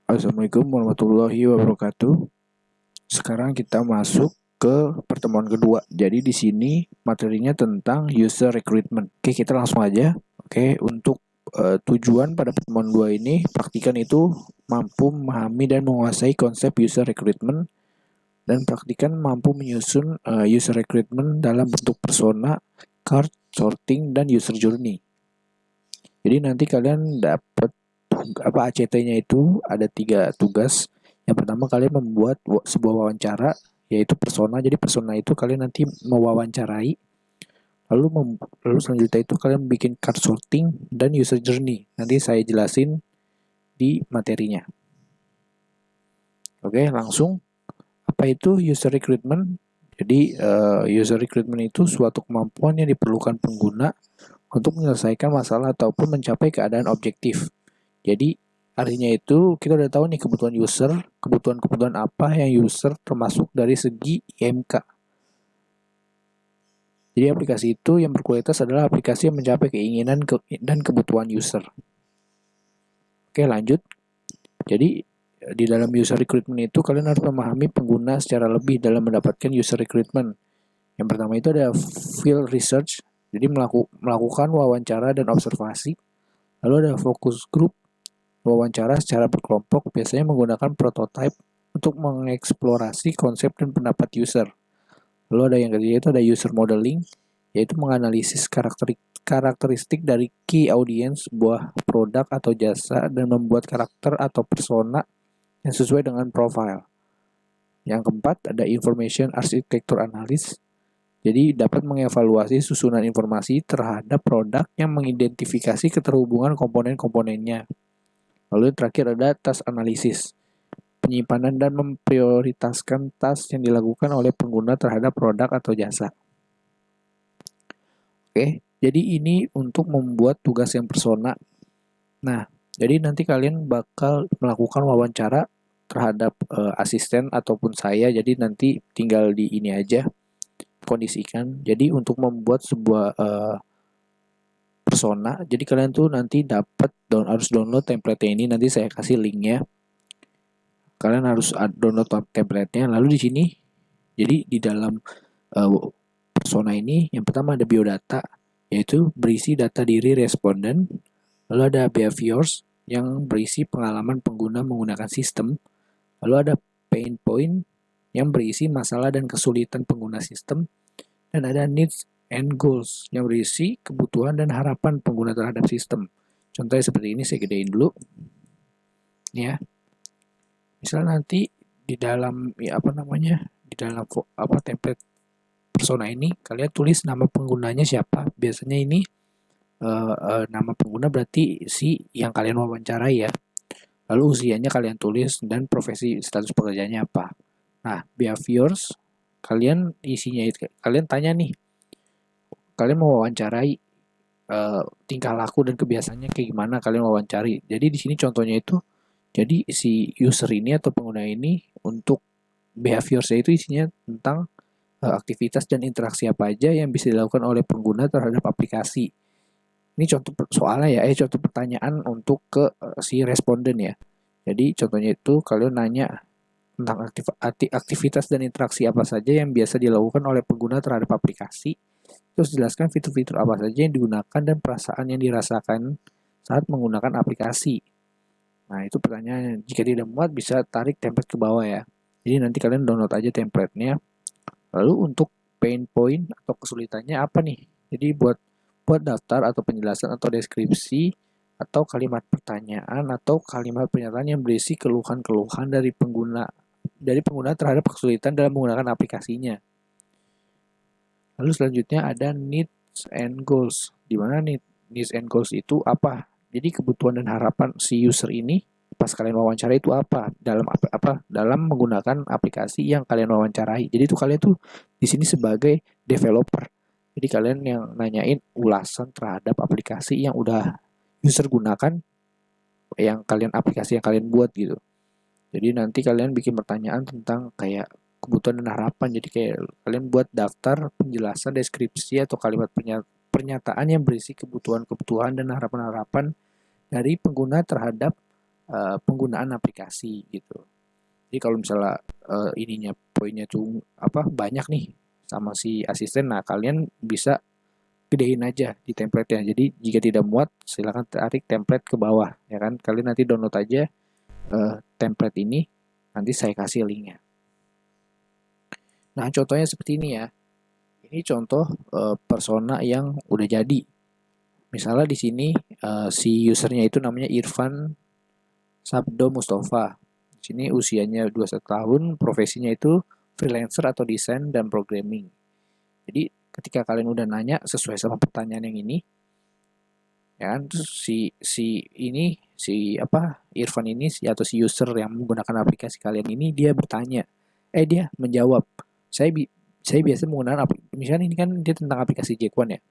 Assalamualaikum warahmatullahi wabarakatuh. Sekarang kita masuk ke pertemuan kedua. Jadi di sini materinya tentang user recruitment. Oke, kita langsung aja. Oke, untuk tujuan pada pertemuan 2 ini, praktikan itu mampu memahami dan menguasai konsep user recruitment dan praktikan mampu menyusun user recruitment dalam bentuk persona, card, sorting, dan user journey. Jadi nanti kalian dapat ACT-nya itu ada 3 tugas. Yang pertama kalian membuat sebuah wawancara yaitu persona. Jadi persona itu kalian nanti mewawancarai. Lalu selanjutnya itu kalian bikin card sorting dan user journey. Nanti saya jelasin di materinya. Oke, langsung. Apa itu user recruitment? Jadi user recruitment itu suatu kemampuan yang diperlukan pengguna untuk menyelesaikan masalah ataupun mencapai keadaan objektif. Jadi artinya itu kita udah tahu nih kebutuhan user, kebutuhan apa yang user termasuk dari segi IMK. Jadi aplikasi itu yang berkualitas adalah aplikasi yang mencapai keinginan dan kebutuhan user. Oke, lanjut. Jadi di dalam user recruitment itu kalian harus memahami pengguna secara lebih dalam mendapatkan user recruitment. Yang pertama itu ada field research, jadi melakukan wawancara dan observasi. Lalu ada focus group, wawancara secara berkelompok, biasanya menggunakan prototype untuk mengeksplorasi konsep dan pendapat user. Lalu ada yang ketiga itu ada user modeling, yaitu menganalisis karakteristik dari key audience sebuah produk atau jasa dan membuat karakter atau persona yang sesuai dengan profile. Yang keempat ada information architecture analysis, jadi dapat mengevaluasi susunan informasi terhadap produk yang mengidentifikasi keterhubungan komponen-komponennya. Lalu yang terakhir ada task analysis, penyimpanan dan memprioritaskan task yang dilakukan oleh pengguna terhadap produk atau jasa. Oke, jadi ini untuk membuat tugas yang persona. Nah, jadi nanti kalian bakal melakukan wawancara terhadap asisten ataupun saya, jadi nanti tinggal di ini aja kondisikan. Jadi untuk membuat sebuah persona, jadi kalian tuh nanti harus download template ini, nanti saya kasih linknya. Kalian harus download template-nya. Lalu di sini, jadi di dalam persona ini, yang pertama ada biodata, yaitu berisi data diri responden. Lalu ada behaviors, yang berisi pengalaman pengguna menggunakan sistem. Lalu ada pain point, yang berisi masalah dan kesulitan pengguna sistem. Dan ada needs and goals, yang berisi kebutuhan dan harapan pengguna terhadap sistem. Contohnya seperti ini, saya gedein dulu. Ya. Misalnya nanti di dalam di dalam template persona ini kalian tulis nama penggunanya siapa. Biasanya ini nama pengguna berarti si yang kalian wawancarai ya. Lalu usianya kalian tulis dan profesi status pekerjaannya apa. Nah, behaviors kalian isinya itu kalian tanya nih. Kalian mau wawancarai tingkah laku dan kebiasaannya kayak gimana kalian wawancari. Jadi di sini contohnya itu jadi si user ini atau pengguna ini untuk behavior-nya itu isinya tentang aktivitas dan interaksi apa aja yang bisa dilakukan oleh pengguna terhadap aplikasi. Ini contoh soalnya ya, contoh pertanyaan untuk ke si responden ya. Jadi contohnya itu kalian nanya tentang aktivitas dan interaksi apa saja yang biasa dilakukan oleh pengguna terhadap aplikasi. Terus jelaskan fitur-fitur apa saja yang digunakan dan perasaan yang dirasakan saat menggunakan aplikasi. Nah, itu pertanyaannya. Jika tidak muat, bisa tarik template ke bawah ya. Jadi nanti kalian download aja template-nya. Lalu untuk pain point atau kesulitannya apa nih? Jadi buat daftar atau penjelasan atau deskripsi atau kalimat pertanyaan atau kalimat pernyataan yang berisi keluhan-keluhan dari pengguna terhadap kesulitan dalam menggunakan aplikasinya. Lalu selanjutnya ada needs and goals. Di mana needs and goals itu apa? Jadi kebutuhan dan harapan si user ini pas kalian wawancara itu apa dalam menggunakan aplikasi yang kalian wawancarai. Jadi itu kalian tuh di sini sebagai developer. Jadi kalian yang nanyain ulasan terhadap aplikasi yang udah user gunakan, aplikasi yang kalian buat gitu. Jadi nanti kalian bikin pertanyaan tentang kayak kebutuhan dan harapan. Jadi kayak kalian buat daftar penjelasan, deskripsi atau kalimat pernyataan yang berisi kebutuhan dan harapan-harapan dari pengguna terhadap penggunaan aplikasi gitu. Jadi kalau misalnya ininya poinnya tuh banyak nih sama si asisten, nah kalian bisa gedein aja di template-nya. Jadi jika tidak muat, silakan tarik template ke bawah, ya kan? Kalian nanti download aja template ini, nanti saya kasih linknya. Nah, contohnya seperti ini ya. Ini contoh persona yang udah jadi. Misalnya di sini si usernya itu namanya Irfan Sabdo Mustafa. Di sini usianya 21 tahun, profesinya itu freelancer atau desain dan programming. Jadi ketika kalian udah nanya sesuai sama pertanyaan yang ini, ya kan, terus Irfan ini atau si user yang menggunakan aplikasi kalian ini, dia bertanya, dia menjawab, saya saya biasa menggunakan misalnya ini kan dia tentang aplikasi Jack1 ya.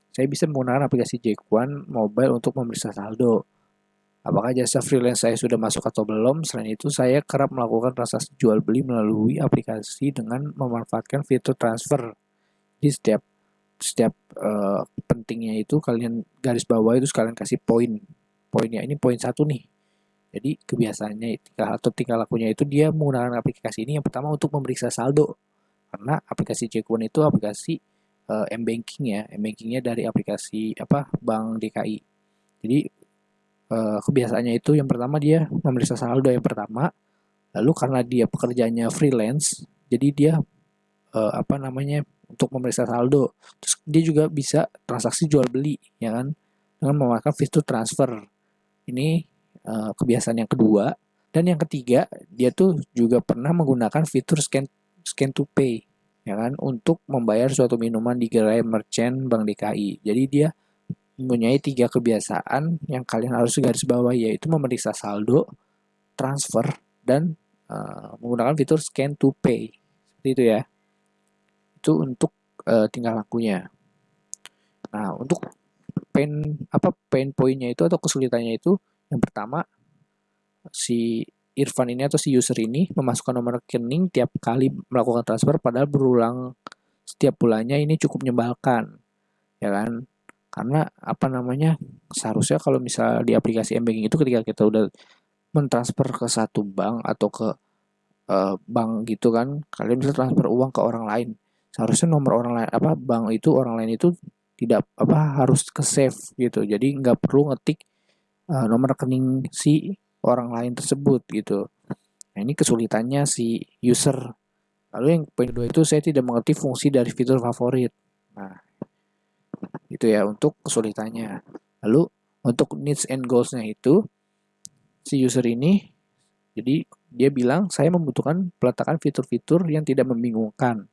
Saya bisa menggunakan aplikasi Jack1 mobile untuk memeriksa saldo. Apakah jasa freelance saya sudah masuk atau belum? Selain itu, saya kerap melakukan transaksi jual beli melalui aplikasi dengan memanfaatkan fitur transfer. Di setiap pentingnya itu kalian garis bawah itu sekalian kasih poinnya. Ini poin 1 nih. Jadi kebiasaannya atau tingkah lakunya itu dia menggunakan aplikasi ini yang pertama untuk memeriksa saldo, karena aplikasi Jack1 itu aplikasi m-banking ya, m-bankingnya dari aplikasi Bank DKI. Jadi kebiasaannya itu yang pertama dia memeriksa saldo yang pertama. Lalu karena dia pekerjaannya freelance, jadi dia untuk memeriksa saldo. Terus dia juga bisa transaksi jual beli, ya kan, dengan memakai fitur transfer. Ini kebiasaan yang kedua. Dan yang ketiga, dia tuh juga pernah menggunakan fitur scan to pay, ya kan, untuk membayar suatu minuman di gerai merchant Bank DKI. Jadi dia mempunyai 3 kebiasaan yang kalian harus garis bawah, yaitu memeriksa saldo, transfer, dan menggunakan fitur scan to pay. Seperti itu ya. Itu untuk tingkah lakunya. Nah, untuk pain pointnya itu atau kesulitannya itu, yang pertama, si Irfan ini atau si user ini memasukkan nomor rekening tiap kali melakukan transfer, padahal berulang setiap bulannya. Ini cukup menyebalkan, ya kan? Karena seharusnya kalau misal di aplikasi m-banking itu ketika kita udah mentransfer ke satu bank atau ke bank gitu kan, kalian bisa transfer uang ke orang lain. Seharusnya nomor orang lain orang lain itu tidak harus ke save gitu. Jadi nggak perlu ngetik nomor rekening si orang lain tersebut gitu. Nah, ini kesulitannya si user. Lalu yang poin kedua itu, saya tidak mengerti fungsi dari fitur favorit. Nah, itu ya untuk kesulitannya. Lalu untuk needs and goals-nya itu, si user ini, jadi dia bilang saya membutuhkan peletakan fitur-fitur yang tidak membingungkan.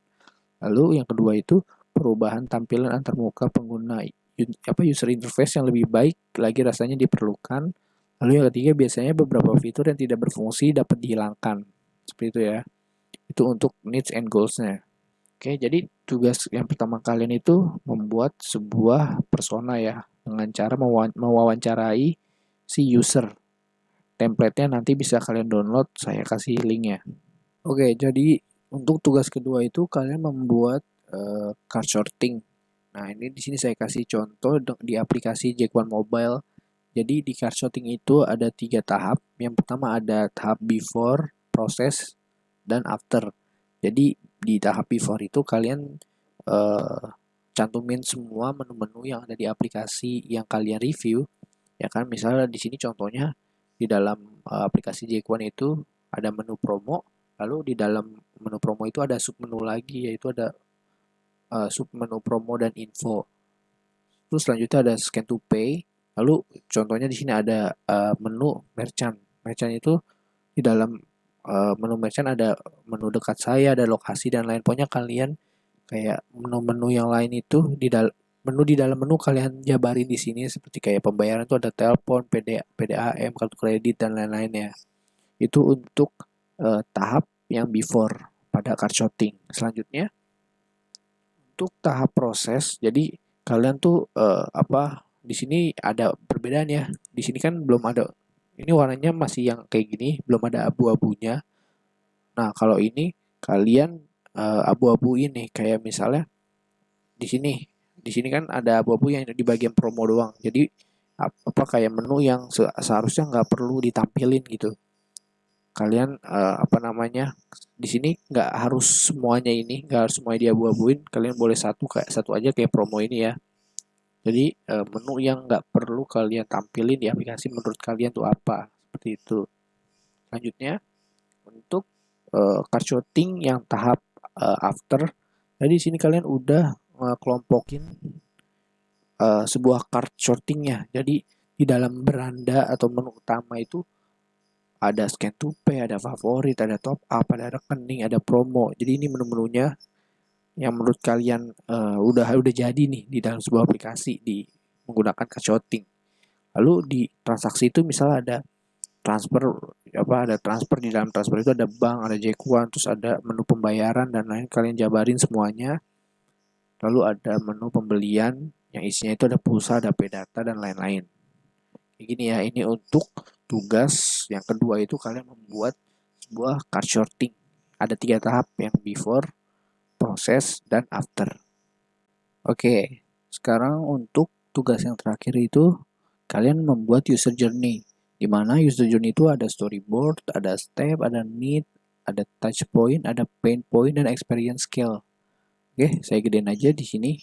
Lalu yang kedua itu perubahan tampilan antarmuka pengguna, user interface yang lebih baik lagi rasanya diperlukan. Lalu yang ketiga, biasanya beberapa fitur yang tidak berfungsi dapat dihilangkan. Seperti itu ya. Itu untuk needs and goals-nya. Oke, jadi tugas yang pertama kalian itu membuat sebuah persona ya, dengan cara mewawancarai si user. Template-nya nanti bisa kalian download, saya kasih linknya. Oke, jadi untuk tugas kedua itu kalian membuat card sorting. Nah, ini di sini saya kasih contoh di aplikasi Jack1 Mobile. Jadi di card sorting itu ada 3 tahap. Yang pertama ada tahap before, process, dan after. Jadi di tahap before itu kalian cantumin semua menu-menu yang ada di aplikasi yang kalian review, ya kan. Misalnya di sini contohnya di dalam aplikasi Jack1 itu ada menu promo, lalu di dalam menu promo itu ada submenu lagi, yaitu ada submenu promo dan info. Terus selanjutnya ada scan to pay. Lalu contohnya di sini ada menu merchant. Merchant itu di dalam menu merchant ada menu dekat saya, ada lokasi dan lain. Pokoknya kalian kayak menu-menu yang lain itu di dalam menu kalian jabarin di sini, seperti kayak pembayaran itu ada telepon, PDAM, kartu kredit dan lain-lain ya. Itu untuk tahap yang before pada card sorting. Selanjutnya untuk tahap proses, jadi kalian tuh di sini ada perbedaan ya. Di sini kan belum ada, ini warnanya masih yang kayak gini, belum ada abu-abunya. Nah, kalau ini kalian abu-abu ini kayak misalnya di sini kan ada abu-abu yang di bagian promo doang. Jadi apa kayak menu yang seharusnya nggak perlu ditampilin gitu. Kalian apa namanya, di sini nggak harus semuanya ini, nggak harus semuanya dia buah-buahin. Kalian boleh satu aja kayak promo ini ya. Jadi menu yang nggak perlu kalian tampilin di aplikasi menurut kalian tuh apa, seperti itu. Selanjutnya untuk card sorting yang tahap after. Jadi di sini kalian udah kelompokin sebuah card sortingnya. Jadi di dalam beranda atau menu utama itu ada scan to pay, ada favorit, ada top up, ada rekening, ada promo. Jadi ini menu-menunya yang menurut kalian udah jadi nih di dalam sebuah aplikasi di menggunakan card sorting. Lalu di transaksi itu misalnya ada transfer, ada transfer, di dalam transfer itu ada bank, ada Jackone, terus ada menu pembayaran dan lain, kalian jabarin semuanya. Lalu ada menu pembelian yang isinya itu ada pulsa, ada pay data dan lain-lain. Kayak gini ya, ini untuk tugas yang kedua itu kalian membuat sebuah card sorting. Ada 3 tahap, yang before, proses, dan after. Oke, sekarang untuk tugas yang terakhir itu kalian membuat user journey. Di mana user journey itu ada storyboard, ada step, ada need, ada touch point, ada pain point, dan experience scale. Oke, saya gedein aja di sini.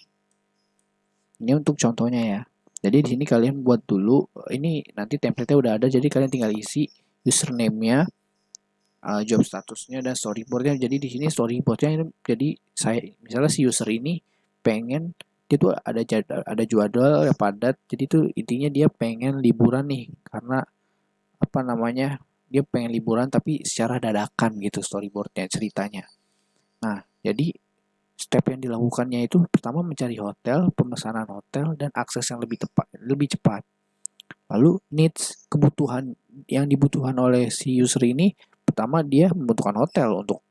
Ini untuk contohnya ya. Jadi di sini kalian buat dulu, ini nanti template-nya udah ada, jadi kalian tinggal isi username-nya, job statusnya, dan storyboard-nya. Jadi di sini storyboard-nya, jadi saya misalnya si user ini pengen dia tuh ada jadwal yang padat, jadi tuh intinya dia pengen liburan nih, karena apa namanya, dia pengen liburan tapi secara dadakan gitu storyboardnya, ceritanya. Nah, jadi step yang dilakukannya itu pertama mencari hotel, pemesanan hotel, dan akses yang lebih cepat. Lalu needs, kebutuhan yang dibutuhkan oleh si user ini, pertama dia membutuhkan hotel untuk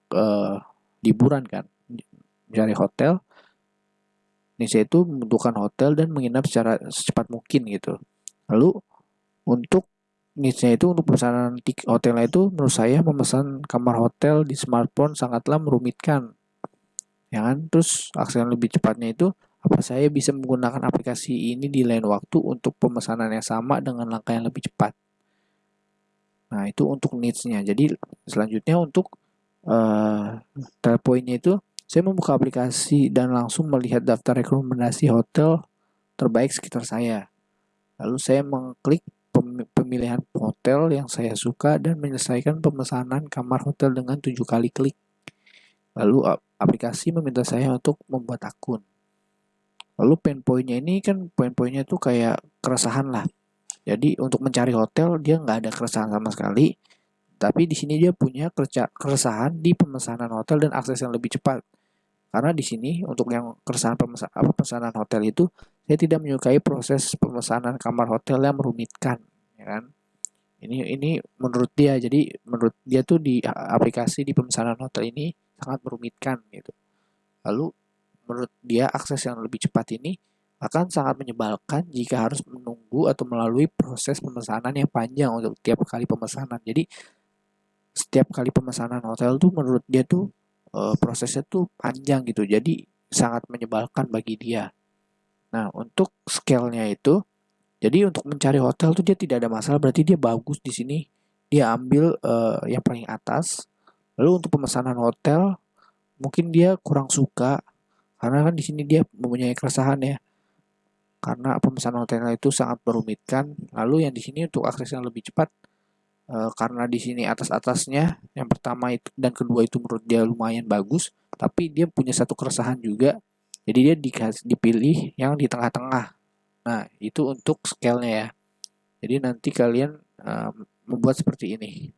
liburan kan, mencari hotel. Needs itu membutuhkan hotel dan menginap secara secepat mungkin gitu. Lalu untuk needs-nya itu, untuk pemesanan hotelnya itu, menurut saya memesan kamar hotel di smartphone sangatlah merumitkan, ya kan. Terus akses yang lebih cepatnya itu, apa saya bisa menggunakan aplikasi ini di lain waktu untuk pemesanan yang sama dengan langkah yang lebih cepat. Nah, itu untuk needs-nya. Jadi selanjutnya untuk point-nya itu, saya membuka aplikasi dan langsung melihat daftar rekomendasi hotel terbaik sekitar saya. Lalu saya mengklik pemilihan hotel yang saya suka dan menyelesaikan pemesanan kamar hotel dengan 7 kali klik. Lalu aplikasi meminta saya untuk membuat akun. Lalu pain point-nya ini kan, pain point-nya itu kayak keresahan lah. Jadi untuk mencari hotel dia nggak ada keresahan sama sekali. Tapi di sini dia punya keresahan di pemesanan hotel dan akses yang lebih cepat. Karena di sini untuk yang keresahan pemesanan hotel itu, saya tidak menyukai proses pemesanan kamar hotel yang merumitkan, ya kan? Ini menurut dia, jadi menurut dia tuh di aplikasi di pemesanan hotel ini sangat merumitkan gitu. Lalu menurut dia akses yang lebih cepat ini akan sangat menyebalkan jika harus menunggu atau melalui proses pemesanan yang panjang untuk tiap kali pemesanan. Jadi setiap kali pemesanan hotel tuh menurut dia tuh prosesnya tuh panjang gitu, jadi sangat menyebalkan bagi dia. Nah, untuk scale-nya itu, jadi untuk mencari hotel tuh dia tidak ada masalah, berarti dia bagus di sini. Dia ambil yang paling atas. Lalu untuk pemesanan hotel, mungkin dia kurang suka karena kan di sini dia mempunyai keresahan ya. Karena pemesanan hotelnya itu sangat merumitkan. Lalu yang di sini untuk akses yang lebih cepat, karena di sini atas-atasnya yang pertama itu dan kedua itu menurut dia lumayan bagus, tapi dia punya satu keresahan juga, jadi dia dipilih yang di tengah-tengah. Nah, itu untuk scale-nya ya. Jadi nanti kalian membuat seperti ini.